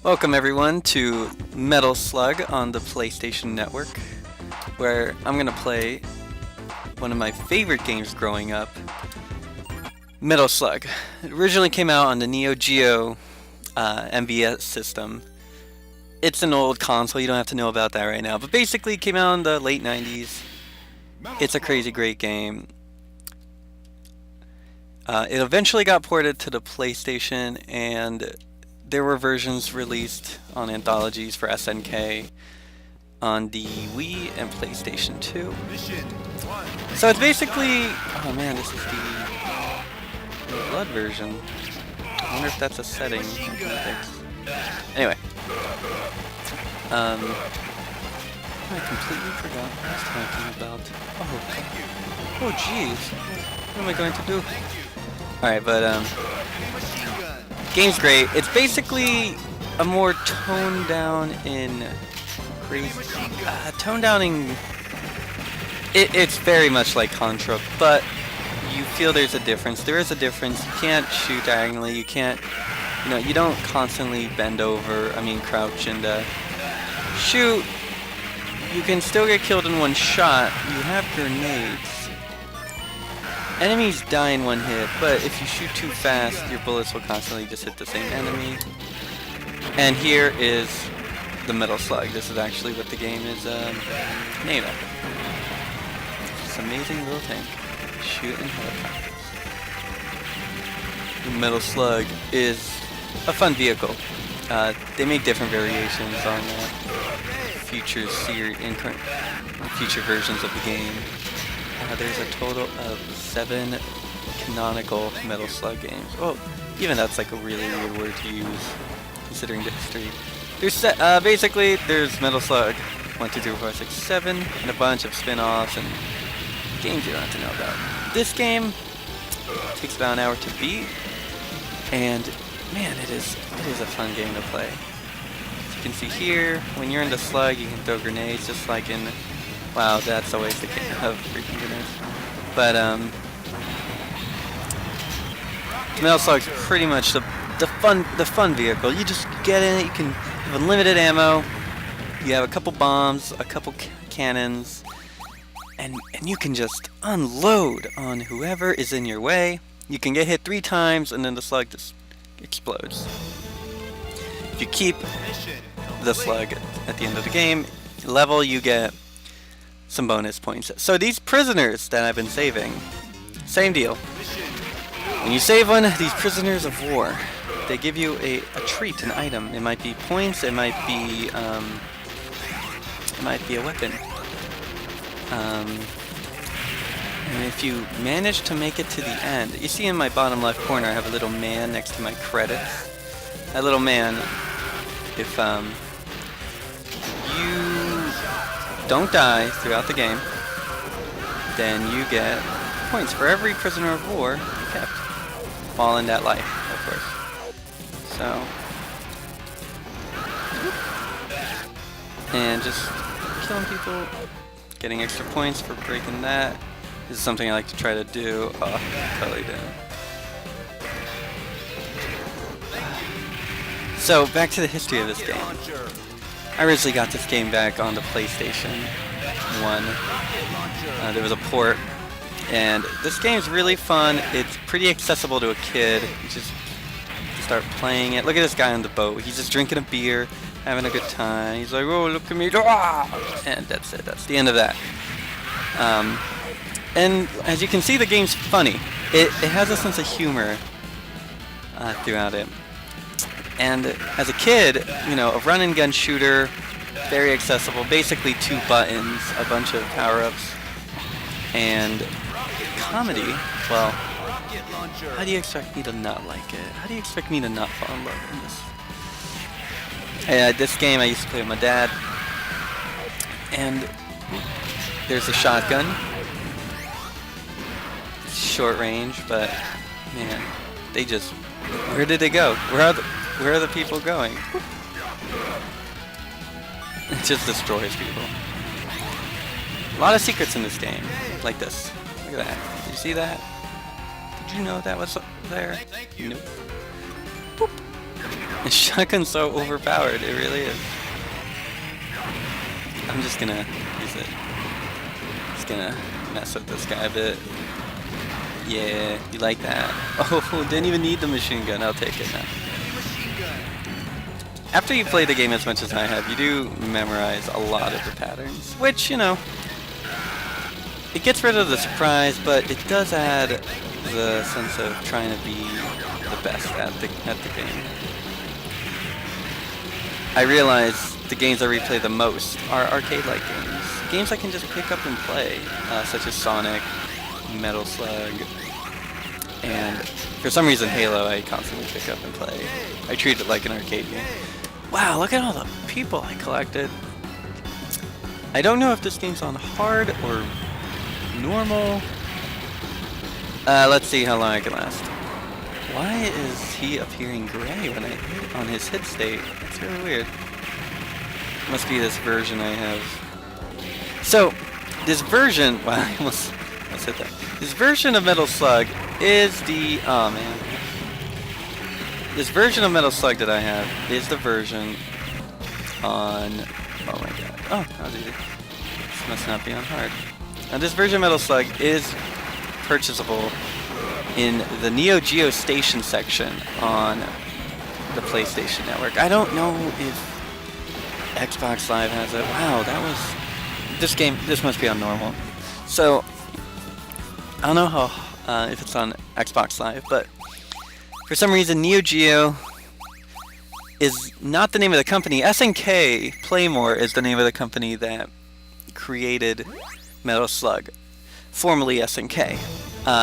Welcome everyone to Metal Slug on the PlayStation Network, where I'm gonna play one of my favorite games growing up, Metal Slug. It originally came out on the Neo Geo MVS system. It's an old console, you don't have to know about that right now, but basically it came out in the late 90s. It's a crazy great game. It eventually got ported to the PlayStation, and there were versions released on anthologies for SNK on the Wii and PlayStation 2. So it's basically... oh man, this is the blood version. I wonder if that's a setting I can fix. Anyway. I completely forgot what I was talking about. Oh jeez. What am I going to do? Alright, but game's great. It's basically a more toned down in crazy toned down in it's very much like Contra, but you feel there's a difference. There is a difference. You can't shoot diagonally, you can't you don't constantly bend over, crouch and shoot. You can still get killed in one shot. You have grenades. Enemies die in one hit, but if you shoot too fast, your bullets will constantly just hit the same enemy. And here is the Metal Slug. This is actually what the game is named after. This amazing little tank shooting helicopters. The Metal Slug is a fun vehicle. They make different variations on future versions of the game. There's a total of 7 canonical Metal Slug games. Oh, even that's like a really weird word to use, considering the history. There's basically there's Metal Slug 1, 2, 3, 4, 5, 6, 7, and a bunch of spin-offs and games you don't have to know about. This game takes about an hour to beat, and man, it is a fun game to play. As you can see here, when you're in the Slug, you can throw grenades just like in. Wow, that's a waste of freaking grenades. But Metal Slug's pretty much the fun vehicle. You just get in it. You can have unlimited ammo. You have a couple bombs, a couple cannons, and you can just unload on whoever is in your way. You can get hit 3 times, and then the Slug just explodes. If you keep the Slug at the end of the game level, you get some bonus points. So these prisoners that I've been saving, same deal. When you save one of these prisoners of war, they give you a treat, an item. It might be points, it might be a weapon. And if you manage to make it to the end, you see in my bottom left corner I have a little man next to my credits. That little man, if you don't die throughout the game, then you get points for every prisoner of war you kept while in that life, of course. So, and just killing people, getting extra points for breaking that. This is something I like to try to do. Oh, totally didn't. So, back to the history of this game. I originally got this game back on the PlayStation 1. There was a port, and this game's really fun. It's pretty accessible to a kid. You just start playing it. Look at this guy on the boat. He's just drinking a beer, having a good time. He's like, "Oh, look at me!" And that's it. That's the end of that. And as you can see, the game's funny. It has a sense of humor throughout it. And as a kid, a run-and-gun shooter, very accessible, basically 2 buttons, a bunch of power-ups, and comedy. Well, how do you expect me to not like it? How do you expect me to not fall in love with this? This game I used to play with my dad, and there's a shotgun. It's short range, but man, they just... where did they go? Where are the people going? It just destroys people. A lot of secrets in this game, like this. Look at that. Did you see that? Did you know that was there? Nope. Boop. The shotgun's so overpowered, it really is. I'm just gonna use it. Just gonna mess with this guy a bit. Yeah, you like that? Oh, didn't even need the machine gun. I'll take it now. After you play the game as much as I have, you do memorize a lot of the patterns, which, you know, it gets rid of the surprise, but it does add the sense of trying to be the best at the game. I realize the games I replay the most are arcade-like games. Games I can just pick up and play, such as Sonic, Metal Slug, and for some reason Halo I constantly pick up and play. I treat it like an arcade game. Wow, look at all the people I collected. I don't know if this game's on hard or normal. Let's see how long I can last. Why is he appearing gray when I hit on his hit state? That's really weird. Must be this version I have. So, this version, wow, I almost hit that. This version of Metal Slug is the, oh man. This version of Metal Slug that I have is the version on, oh my god. Oh, that was easy. This must not be on hard. Now this version of Metal Slug is purchasable in the Neo Geo Station section on the PlayStation Network. I don't know if Xbox Live has it. Wow, that was... This must be on normal. So, I don't know how, if it's on Xbox Live, but for some reason Neo Geo is not the name of the company. SNK Playmore is the name of the company that created Metal Slug, formerly SNK.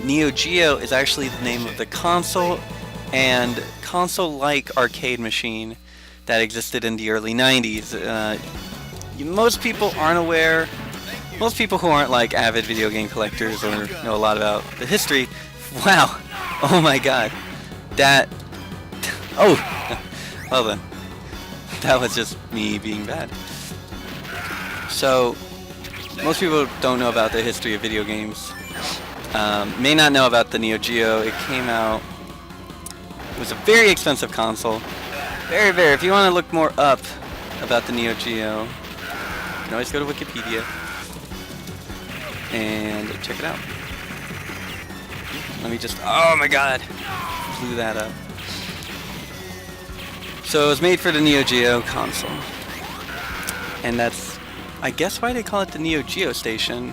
Neo Geo is actually the name of the console and console-like arcade machine that existed in the early 90s. Most people aren't aware, most people who aren't like avid video game collectors or know a lot about the history, wow, oh my god, that, oh, well then, that was just me being bad. So, most people don't know about the history of video games. May not know about the Neo Geo. It came out, it was a very expensive console. Very, if you want to look more up about the Neo Geo, you can always go to Wikipedia and check it out. Let me just, oh my god, blew that up. So it was made for the Neo Geo console. And that's, I guess, why they call it the Neo Geo Station.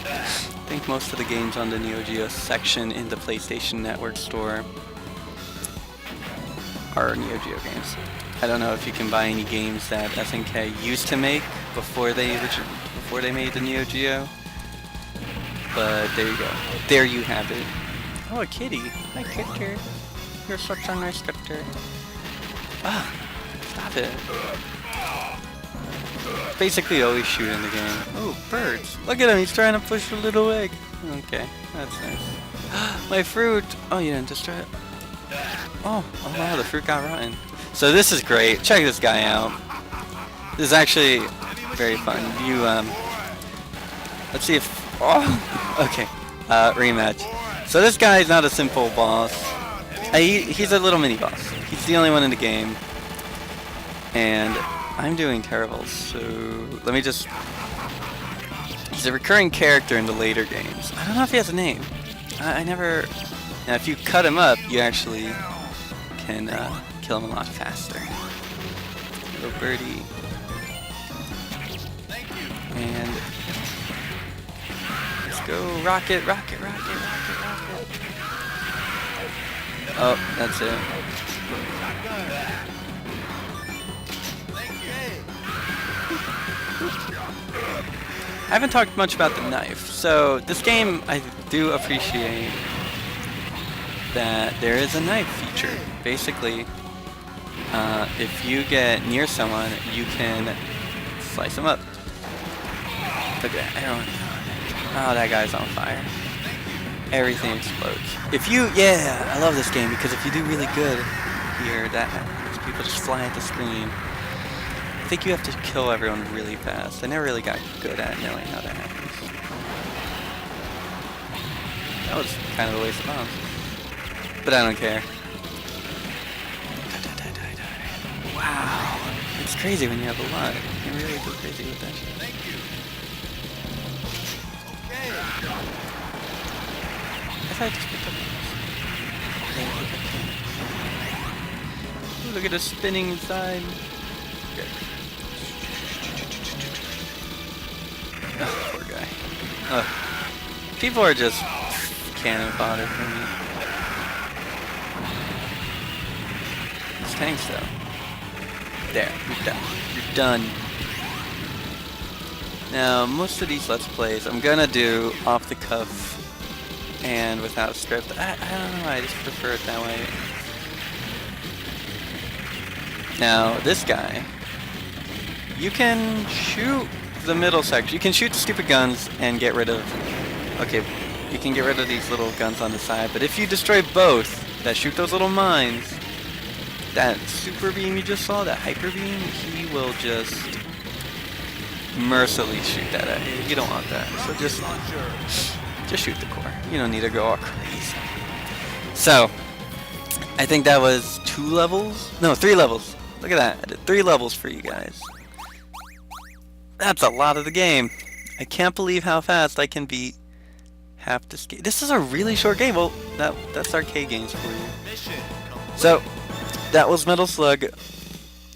I think most of the games on the Neo Geo section in the PlayStation Network store are Neo Geo games. I don't know if you can buy any games that SNK used to make before they made the Neo Geo, but there you go. There you have it. Oh, a kitty. Hi, Kipter. You're such a nice Kipter. Ah, stop it. Basically always shoot in the game. Oh, birds. Look at him, he's trying to push a little egg. Okay, that's nice. My fruit! Oh, you didn't destroy it. Oh wow, the fruit got rotten. So this is great. Check this guy out. This is actually very fun. You, let's see if, oh, okay. Rematch. So this guy is not a simple boss. He's a little mini boss. He's the only one in the game. And I'm doing terrible, so let me just... He's a recurring character in the later games. I don't know if he has a name. I never... Now, if you cut him up, you actually can kill him a lot faster. Little birdie. And... Let's go, rocket, rocket, rocket, rocket, rocket. Oh, that's it. I haven't talked much about the knife. So this game, I do appreciate that there is a knife feature. Basically, if you get near someone, you can slice them up. Look at everyone. Oh, that guy's on fire. Everything explodes. If you, yeah, I love this game because if you do really good here, that happens. People just fly at the screen. I think you have to kill everyone really fast. I never really got good at knowing how that happens. That was kind of a waste of bombs. But I don't care. Die, die, die, die, die. It's crazy when you have a lot. You can really go crazy with that shit. I thought I just picked up. Yeah, I think I can. Ooh, look at the spinning inside. Okay. Oh, poor guy. Oh. People are just cannon fodder for me. These tanks though. There, you're done. You're done. Now, most of these Let's Plays I'm gonna do off the cuff and without script. I don't know, I just prefer it that way. Now, this guy, you can shoot the middle section. You can shoot the stupid guns and get rid of... Okay, you can get rid of these little guns on the side, but if you destroy both that shoot those little mines, that super beam you just saw, that hyper beam, he will just mercilessly shoot that at you. You don't want that. So just shoot the core. You don't need to go all crazy. So, I think that was 2 levels? No, 3 levels. Look at that. I did 3 levels for you guys. That's a lot of the game. I can't believe how fast I can beat half this game. This is a really short game. Well, that's arcade games for you. So, that was Metal Slug.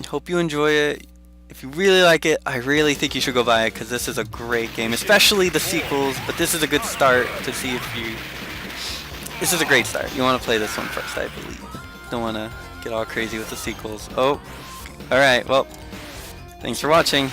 Hope you enjoy it. If you really like it, I really think you should go buy it because this is a great game, especially the sequels, but this is a good start to see if you... This is a great start. You want to play this one first, I believe. Don't want to get all crazy with the sequels. Oh, alright, well, thanks for watching.